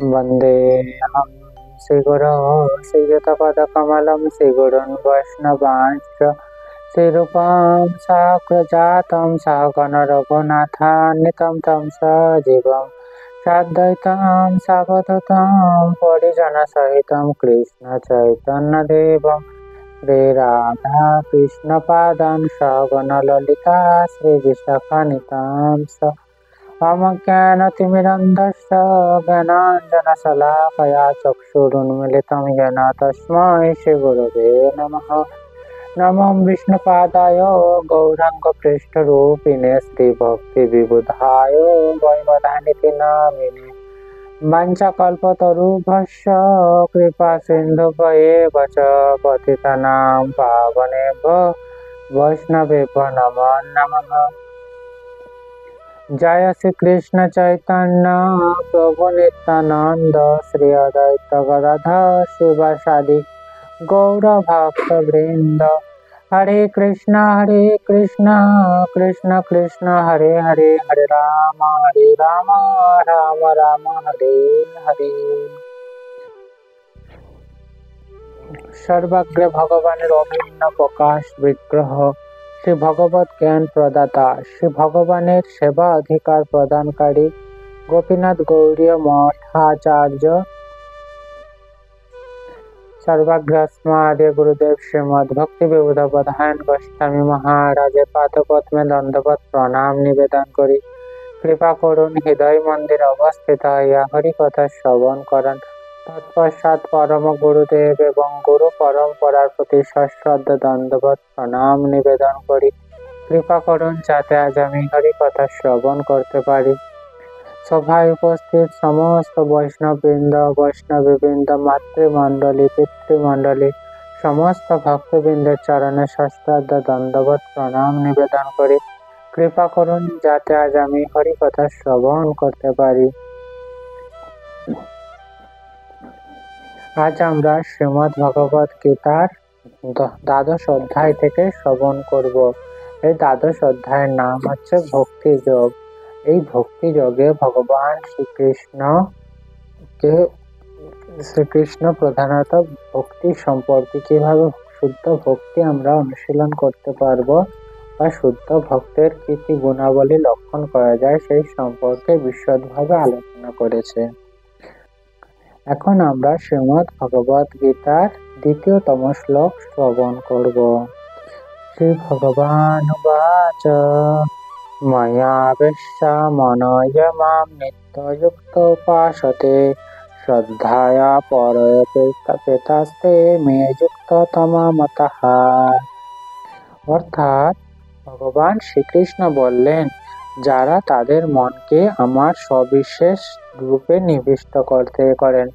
वन्देऽहं श्रीगुरो श्रीयुतपदकमलं श्रीगुरून् वैष्णवांश्च श्रीरूपं साग्रजातं सहगण रघुनाथान्वितं तं सजीवं साद्वैतं सावधूतं परिजनसहितं कृष्णचैतन्यदेवं श्रीराधाकृष्णपादान् सहगण ललिता श्रीविशाखान्वितांश्च ज्ञानतिमिरन्धस्य ज्ञानाञ्जनशलाकया चक्षुरुन्मीलितं येन तस्मै श्रीगुरवे नमः। नमो विष्णुपादाय गौराङ्गपृष्ठरूपिणे श्रीभक्तिविबुधाय वैवधानिति नामिने वाञ्छाकल्पतरुभ्यश्च कृपासिन्धुभ्येव च पतितानां पावनेभ्यो वैष्णवेभ्यो नमो नमः। जय श्री कृष्ण चैतन्य प्रभु नित्यानंद श्री अद्वैत गदाधर शिवासादि गौर भक्त वृंद। हरे कृष्ण कृष्ण कृष्ण हरे हरे, हरे राम राम राम हरे हरे। सर्वज्ञ भगवान अभिन्न प्रकाश विग्रह श्री भगवत ज्ञान प्रदाता श्री भगवान सेवा अधिकार प्रदानकारी गोपीनाथ गौड़ीय मठाचार्य सर्वज्ञ गुरुदेव श्रीमद भक्ति विबुध प्रधान गोस्वामी महाराज पादपद्मे दंडवत प्रणाम निवेदन करी कृपा करुन हृदय मंदिर अवस्थित हरि कथा श्रवण करन तत्पश्चात परम गुरुदेव एवं गुरु परम्परार प्रति सश्रद्धा दंडवत प्रणाम निवेदन करी कृपा करुन जाते आज आमी हरि कथा श्रवण करते पारी। सभाय उपस्थित समस्त वैष्णववृंद वैष्णवीवृंद मातृमंडली पितृमंडली समस्त भक्तबृंदेर चरणे सश्रद्धा दंडवत प्रणाम निवेदन करी कृपा करुन जाते आज आमी हरि कथा श्रवण करते पारी। आज आमरा श्रीमद् भगवत गीतार द्वादश अध्याय थेके श्रवण करब। এই দ্বাদশ অধ্যায়ের নাম হচ্ছে ভক্তি যোগ। এই ভক্তি যোগে ভগবান শ্রীকৃষ্ণ প্রধানত ভক্তি সম্পর্কে কিভাবে শুদ্ধ ভক্তি আমরা অনুশীলন করতে পারবো বা শুদ্ধ ভক্তের কি কি গুণাবলী লক্ষণ করা যায় সেই সম্পর্কে বিশদভাবে আলোচনা করেছে। এখন আমরা শ্রীমদ্ ভগবত গীতার দ্বিতীয়তম শ্লোক শ্রবণ করব। শ্রী ভগবান উবাচ मयावेश्य मनोय मां नित्ययुक्तो उपासते श्रद्धया परयपेतास्ते मे युक्ततमा मतः। অর্থাৎ ভগবান শ্রীকৃষ্ণ বললেন, যারা তাদের মনকে আমার সবিশেষ রূপে নিবিষ্ট করেন,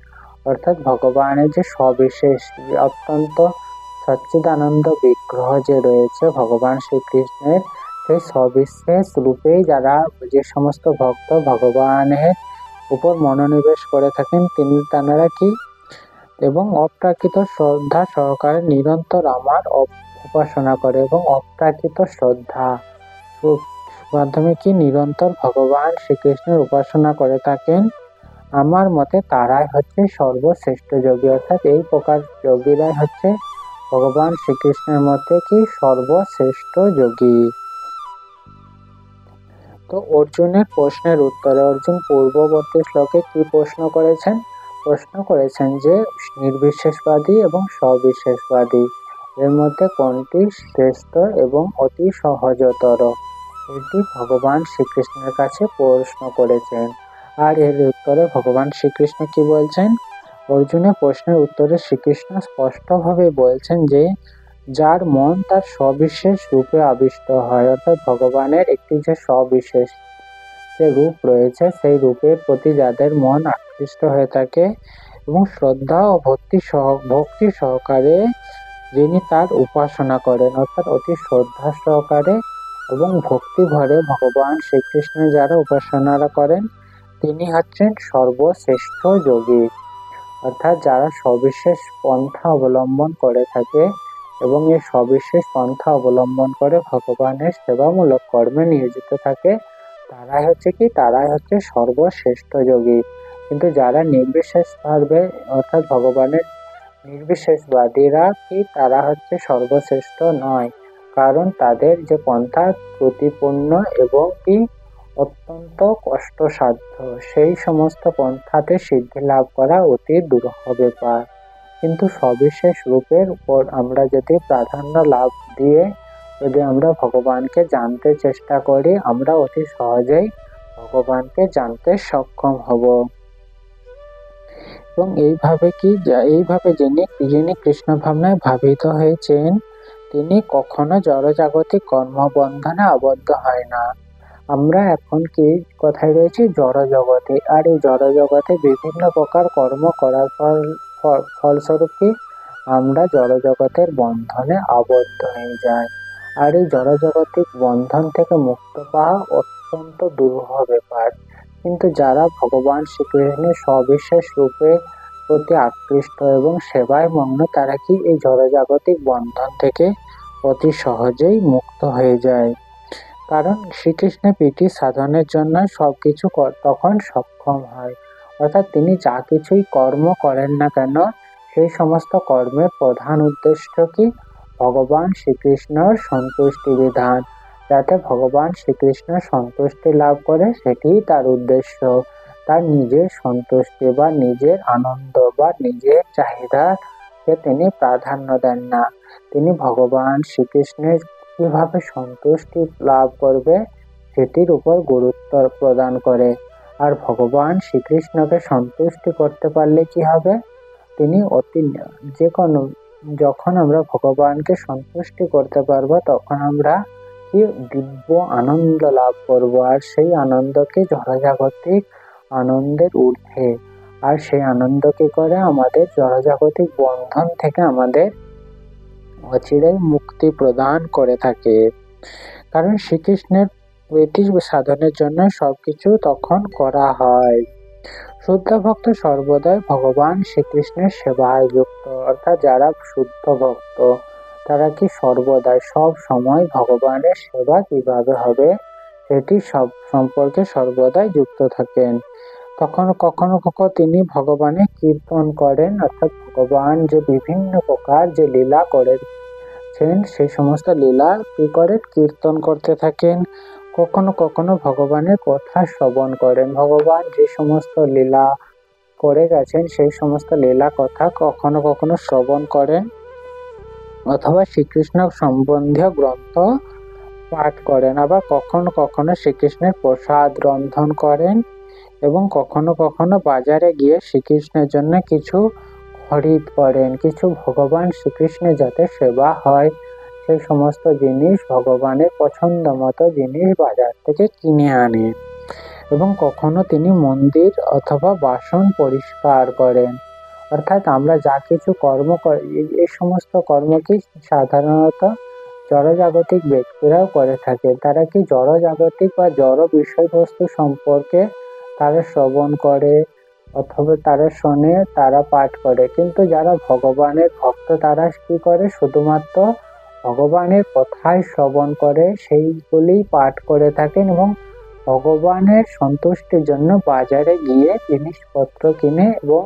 অর্থাৎ ভগবানের যে সবিশেষ অত্যন্ত সচ্চিদানন্দ বিগ্রহ যে রয়েছে ভগবান শ্রীকৃষ্ণের, সেই সবিশেষ রূপেই যারা যে সমস্ত ভক্ত ভগবানের উপর মনোনিবেশ করে থাকেন তারা কি এবং অপ্রাকৃত শ্রদ্ধা সহকারে নিরন্তর আমার উপাসনা করে এবং অপ্রাকৃত শ্রদ্ধা মাধ্যমে কি নিরন্তর ভগবান শ্রীকৃষ্ণের উপাসনা করে থাকেন, আমার মতে তারাই হচ্ছে সর্বশ্রেষ্ঠ যোগী। অর্থাৎ এই প্রকার যোগীরাই হচ্ছে ভগবান শ্রীকৃষ্ণের মতে কি সর্বশ্রেষ্ঠ যোগী। তো অর্জুনের প্রশ্নের উত্তরে অর্জুন পূর্ববর্তী শ্লোকে কি প্রশ্ন করেছেন যে নির্বিশেষবাদী এবং সবিশেষবাদী এর মধ্যে কোনটি শ্রেষ্ঠ এবং অতি সহজতর, এটি ভগবান শ্রীকৃষ্ণের কাছে প্রশ্ন করেছেন। আর এর উত্তরে ভগবান শ্রীকৃষ্ণ কি বলছেন? অর্জুনের প্রশ্নের উত্তরে শ্রীকৃষ্ণ স্পষ্টভাবে বলছেন যে যার মন তার সবিশেষ রূপে আবিষ্ট হয়, অর্থাৎ ভগবানের একটি যে সবিশেষ যে রূপ রয়েছে সেই রূপের প্রতি যাদের মন আকৃষ্ট হয়ে থাকে এবং শ্রদ্ধা ও ভক্তি সহকারে যিনি তার উপাসনা করেন, অর্থাৎ অতি শ্রদ্ধা সহকারে এবং ভক্তি ভরে ভগবান শ্রীকৃষ্ণের যারা উপাসনা করেন তিনি হচ্ছেন সর্বশ্রেষ্ঠ যোগী। অর্থাৎ যারা সবিশেষ পন্থা অবলম্বন করে থাকে এবং এই সবিশেষ পন্থা অবলম্বন করে ভগবানের সেবামূলক কর্মে নিয়োজিত থাকে তারাই হচ্ছে সর্বশ্রেষ্ঠ যোগী। কিন্তু যারা নির্বিশেষভাবে অর্থাৎ ভগবানের নির্বিশেষবাদীরা কি তারা হচ্ছে সর্বশ্রেষ্ঠ নয়, কারণ তাদের যে পন্থা ত্রুটিপূর্ণ এবং কি অত্যন্ত কষ্টসাধ্য, সেই সমস্ত পন্থাতে সিদ্ধি লাভ করা অতি দুরূহ ব্যাপার। কিন্তু সবিশেষ রূপের উপর আমরা যদি প্রাধান্য লাভ দিয়ে যদি আমরা ভগবানকে জানতে চেষ্টা করি, আমরা অতি সহজেই ভগবানকে জানতে সক্ষম হব। এবং এইভাবে যিনি কৃষ্ণ ভাবনায় ভাবিত হয়েছেন, তিনি কখনো জড়জাগতিক কর্মবন্ধনে আবদ্ধ হয় না। আমরা এখন কি কথায় রয়েছি জড়জগতে, আর এই জড়জগতে বিভিন্ন প্রকার কর্ম করার ফলস্বরূপ কি আমরা জড়জগতের বন্ধনে আবদ্ধ হয়ে যাই। আর এই জড়জগতিক বন্ধন থেকে মুক্ত পাওয়া অত্যন্ত দুরূহ ব্যাপার। কিন্তু যারা ভগবান শ্রীকৃষ্ণের সবিশেষ রূপে প্রতি আকৃষ্ট এবং সেবায় মগ্ন, তারা কি এই জড়জাগতিক বন্ধন থেকে অতি সহজেই মুক্ত হয়ে যায়। কারণ শ্রীকৃষ্ণের প্রীতি সাধনের জন্য সবকিছু তখন সক্ষম হয়। অর্থাৎ তিনি যা কিছুই কর্ম করেন না কেন, সেই সমস্ত কর্মের প্রধান উদ্দেশ্য কি ভগবান শ্রীকৃষ্ণের সন্তুষ্টি বিধান, যাতে ভগবান শ্রীকৃষ্ণ সন্তুষ্টি লাভ করে, সেটি তার উদ্দেশ্য। তার নিজের সন্তুষ্টি বা নিজের আনন্দ বা নিজের চাহিদাকে তিনি প্রাধান্য দেন না। তিনি ভগবান শ্রীকৃষ্ণের কিভাবে সন্তুষ্টি লাভ করবে সেটির উপর গুরুত্ব প্রদান করে। আর ভগবান শ্রীকৃষ্ণকে সন্তুষ্টি করতে পারলে কি হবে, তিনি যখন আমরা ভগবানকে সন্তুষ্টি করতে পারবো, তখন আমরা কি দিব্য আনন্দ লাভ করব। আর সেই আনন্দকে জড়জাগতিক আনন্দের ঊর্ধ্বে, আর সেই আনন্দ কি করে আমাদের জড়জাগতিক বন্ধন থেকে আমাদের অচিরেই মুক্তি প্রদান করে থাকে। কারণ শ্রীকৃষ্ণের প্রীতি সাধনের জন্য সবকিছু তখন করা হয়। শুদ্ধ ভক্ত সর্বদাই ভগবান শ্রীকৃষ্ণের সেবায় যুক্ত, অর্থাৎ যারা শুদ্ধ ভক্ত তারা কি সর্বদাই সব সময় ভগবানের সেবা কিভাবে হবে সেটি সব সম্পর্কে সর্বদাই যুক্ত থাকেন। কখনো কখনো তিনি ভগবানের কীর্তন করেন, অর্থাৎ ভগবান যে বিভিন্ন প্রকার যে লীলা করেছেন সেই সমস্ত লীলা কি করেন, কীর্তন করতে থাকেন। কখনো কখনো ভগবানের কথা শ্রবণ করেন, ভগবান যে সমস্ত লীলা করে গেছেন সেই সমস্ত লীলা কথা কখনো কখনো শ্রবণ করেন, অথবা শ্রীকৃষ্ণ সম্বন্ধীয় গ্রন্থ পাঠ করেন। আবার কখনো কখনো শ্রীকৃষ্ণের প্রসাদ রন্ধন করেন, এবং কখনো কখনো বাজারে গিয়ে শ্রীকৃষ্ণের জন্য কিছু খরিদ করেন, কিছু ভগবান শ্রীকৃষ্ণের যাতে সেবা হয় সেই সমস্ত জিনিস, ভগবানের পছন্দ মতো জিনিস বাজার থেকে কিনে আনেন। এবং কখনো তিনি মন্দির অথবা বাসন পরিষ্কার করেন। অর্থাৎ আমরা যা কিছু কর্ম করি, এই সমস্ত কর্ম কি সাধারণত জড়জাগতিক ব্যক্তিরাও করে থাকে। তারা কি জড়জাগতিক বা জড় বিষয়বস্তু সম্পর্কে তারা শ্রবণ করে অথবা তারা শোনে, তারা পাঠ করে। কিন্তু যারা ভগবানের ভক্ত তারা কি করে, শুধুমাত্র ভগবানের কথাই শ্রবণ করে, সেইগুলি পাঠ করে থাকেন এবং ভগবানের সন্তুষ্টির জন্য বাজারে গিয়ে জিনিসপত্র কিনে এবং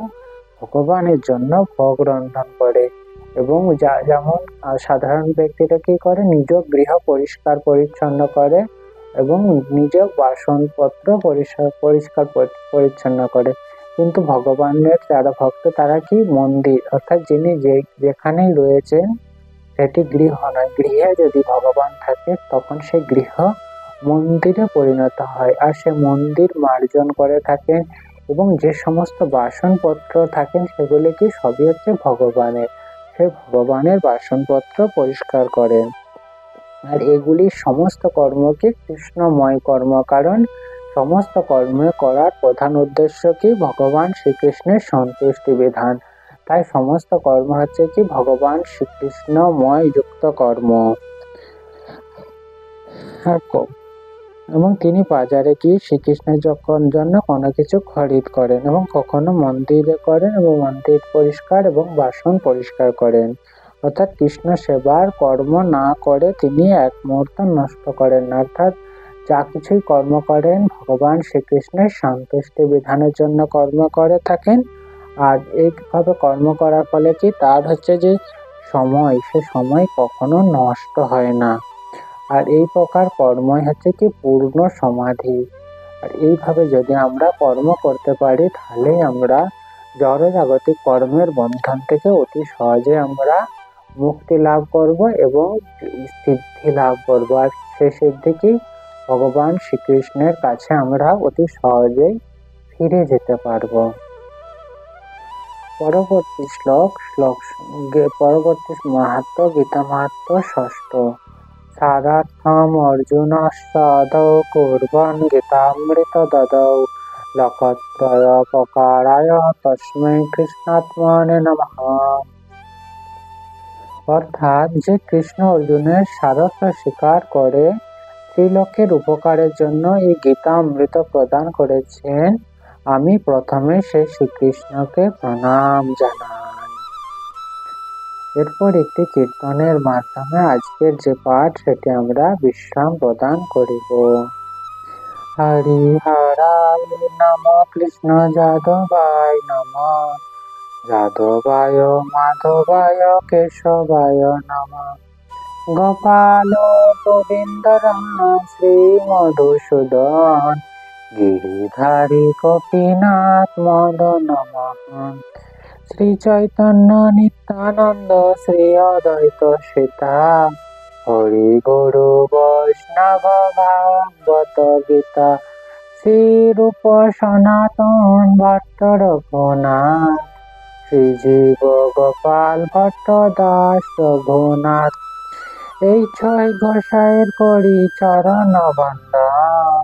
ভগবানের জন্য ভোগ রন্ধন করে। এবং যেমন সাধারণ ব্যক্তিরা কি করে, নিজ গৃহ পরিষ্কার পরিচ্ছন্ন করে এবং নিজ বাসনপত্র পরিষ্কার পরিচ্ছন্ন করে। কিন্তু ভগবানের যারা ভক্ত তারা কি মন্দির, অর্থাৎ যিনি যেখানেই রয়েছেন সেটি গৃহ নয়, গৃহে যদি ভগবান থাকে তখন সেই গৃহ মন্দিরে পরিণত হয়। আর সে মন্দির মার্জন করে থাকেন এবং যে সমস্ত বাসনপত্র থাকেন সেগুলি কি সবই হচ্ছে ভগবানের, সে ভগবানের বাসনপত্র পরিষ্কার করেন। আর এগুলি সমস্ত কর্মকে কৃষ্ণময় কর্ম, কারণ সমস্ত কর্ম করার প্রধান উদ্দেশ্য কি ভগবান শ্রীকৃষ্ণের সন্তুষ্টি বিধান। তাই সমস্ত কর্ম হচ্ছে কি ভগবান শ্রীকৃষ্ণময় যুক্ত কর্ম। এবং তিনি বাজারে গিয়ে শ্রীকৃষ্ণের জন্য কোনো কিছু খরিদ করেন এবং কখনো মন্দিরে করেন এবং মন্দির পরিষ্কার এবং বাসন পরিষ্কার করেন। অর্থাৎ কৃষ্ণ সেবার কর্ম না করে তিনি এক মুহূর্ত নষ্ট করেন না। অর্থাৎ যা কিছুই কর্ম করেন ভগবান শ্রীকৃষ্ণের সন্তুষ্টি বিধানের জন্য কর্ম করে থাকেন। আর এইভাবে কর্ম করার ফলে কি তার হচ্ছে যে সে সময় কখনো নষ্ট হয় না। আর এই প্রকার কর্মই হচ্ছে কি পূর্ণ সমাধি। আর এইভাবে যদি আমরা কর্ম করতে পারি তাহলে আমরা জড়জাগতিক কর্মের বন্ধন থেকে অতি সহজে আমরা মুক্তি লাভ করব এবং সিদ্ধি লাভ করব। আর সেই সিদ্ধি কি ভগবান শ্রীকৃষ্ণের কাছে আমরা অতি সহজেই ফিরে যেতে পারবো। পরবর্তী মাহাত্ম্য, গীতা মাহাত্ম্য ষষ্ঠ। সারার্থম অর্জুনস্যাদৌ কুর্বন গীতামৃত দদৌ লোকত্রয়োপকারায় তস্मै কৃষ্ণাত্মনে নমঃ। অর্থাৎ যে কৃষ্ণ অর্জুনের সারথ্য স্বীকার করে ত্রিলোকের উপকারের জন্য এই গীতা অমৃত প্রদান করেছেন, আমি প্রথমে সেই শ্রীকৃষ্ণকে প্রণাম জানাই। এরপর একটি কীর্তনের মাধ্যমে আজকের যে পাঠ সেটি আমরা বিশ্রাম প্রদান করিব। হরি হরায় নম কৃষ্ণ যাদবায় নম, যাদবায় মাধবায় কেশবায় নম, গোপাল গোবিন্দ রাম শ্রী মধুসূদন, গিরিধারী গোপীনাথ মদন মোহন, শ্রী চৈতন্য নিত্যানন্দ শ্রী অদ্বৈত সীতা, হরি গুরু বৈষ্ণব ভাগবত গীতা, শ্রী রূপ সনাতন ভট্ট রঘুনাথ, শ্রী জীব গোপাল ভট্ট দাস রঘুনাথ, এই ছয় গোসাইয়ের করি চরণ বন্দন,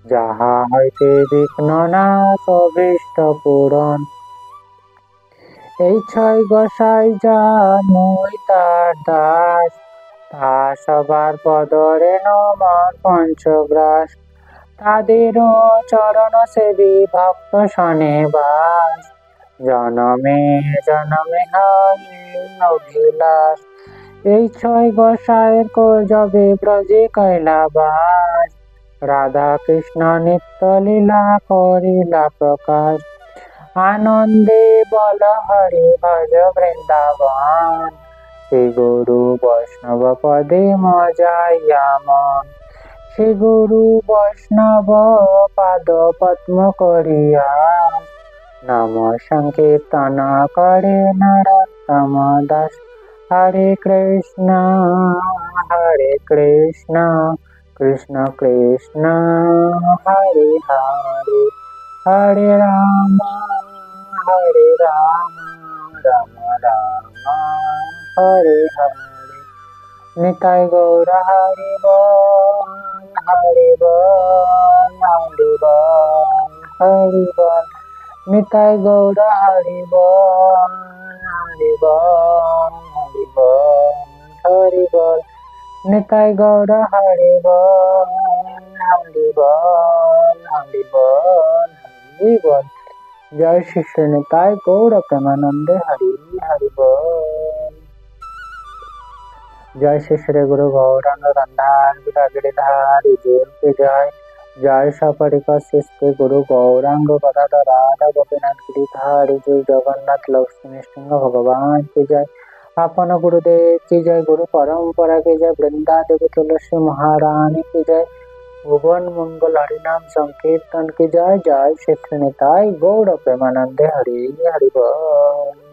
যাহা হইতে বিঘ্ন নাশ অভীষ্ট পূরণ। এই ছয় গোসাই যার মই তার দাস, তা সবার পদরে নমন পঞ্চগ্রাস, তাদেরও চরণ সেবী ভক্ত শনে বাস, জনমে জনমে হয় অভিলাষ। এই ছয় গোসাইয়ের যবে ব্রজে কৈলাবাস, রাধা কৃষ্ণ নিত্য লীলা করিলা প্রকাশ, আনন্দে বল হরি ভজ বৃন্দাবন, শ্রী গুরু বৈষ্ণব পদে মজাইয়া মন, শ্রী গুরু বৈষ্ণব পাদ পদ্ম করিয়া, নাম সংকীর্তন করে নরোত্তম দাস। হরে কৃষ্ণ কৃষ্ণ কৃষ্ণ হরে হরে, হরে রাম রাম রাম হরে হরে। নিতাই গৌর হরি বল, হরি বল, হরি বল, হরি বল। নিতাই গৌর হরি বল, হরি বল, হরি বল, হরি বল। নিতাই গৌর হরি বল, হরি বল, হরি বল, হরি বল। জয় শ্রী নিতাই গৌর প্রেমানন্দে হরি হরি বল। জয় শ্রী গুরু গৌরাঙ্গ গন্ধার গিরিধার জয় জয়। জয় সপরিকর শ্রী গুরু গৌরাঙ্গ গদাধর রাধা গোপীনাথ গিরিধার জয়। জগন্নাথ লক্ষ্মী সিংহ ভগবান की जय। आपन गुरुदेव की जय। गुरु परम्परा की जय। वृंदा देवी तुलसी महारानी की जय। भुवन मंगल हरिनाम संकीर्तन की जय। जय श्री निताई गौर प्रेमानंदे हरि हरि बोल।